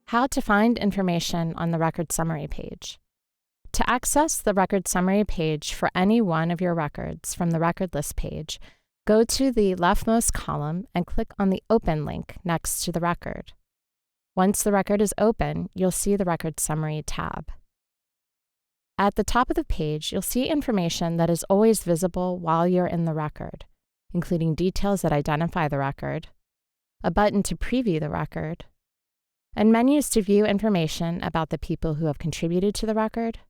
How to find information on the record summary page. To access the record summary page for any one of your records from the record list page, go to the leftmost column and click on the Open link next to the record. Once the record is open, you'll see the Record Summary tab. At the top of the page, you'll see information that is always visible while you're in the record, including details that identify the record, a button to preview the record, and menus to view information about the people who have contributed to the record,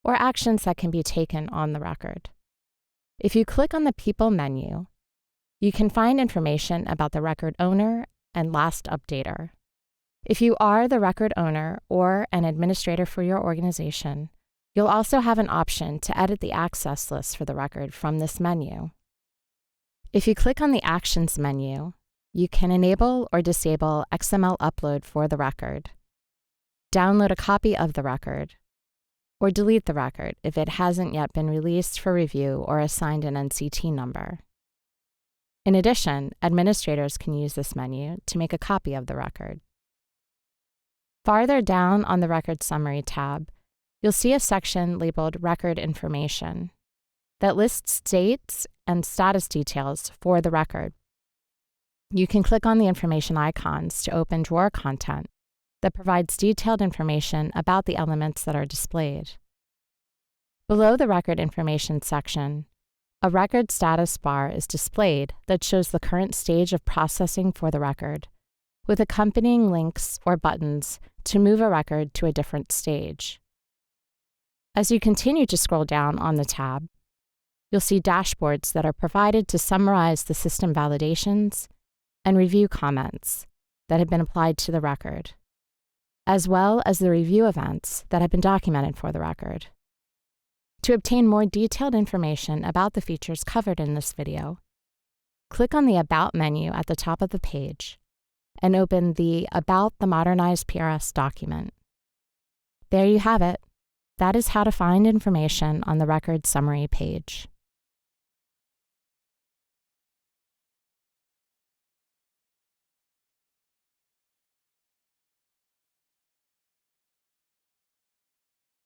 or actions that can be taken on the record. If you click on the People menu, you can find information about the record owner and last updater. If you are the record owner or an administrator for your organization, you'll also have an option to edit the access list for the record from this menu. If you click on the Actions menu, you can enable or disable XML upload for the record, download a copy of the record, or delete the record if it hasn't yet been released for review or assigned an NCT number. In addition, administrators can use this menu to make a copy of the record. Farther down on the Record Summary tab, you'll see a section labeled Record Information that lists dates and status details for the record. You can click on the information icons to open drawer content that provides detailed information about the elements that are displayed. Below the Record Information section, a record status bar is displayed that shows the current stage of processing for the record, with accompanying links or buttons to move a record to a different stage. As you continue to scroll down on the tab, you'll see dashboards that are provided to summarize the system validations and review comments that have been applied to the record, as well as the review events that have been documented for the record. To obtain more detailed information about the features covered in this video, click on the About menu at the top of the page and open the About the Modernized PRS document. There you have it. That is how to find information on the record summary page.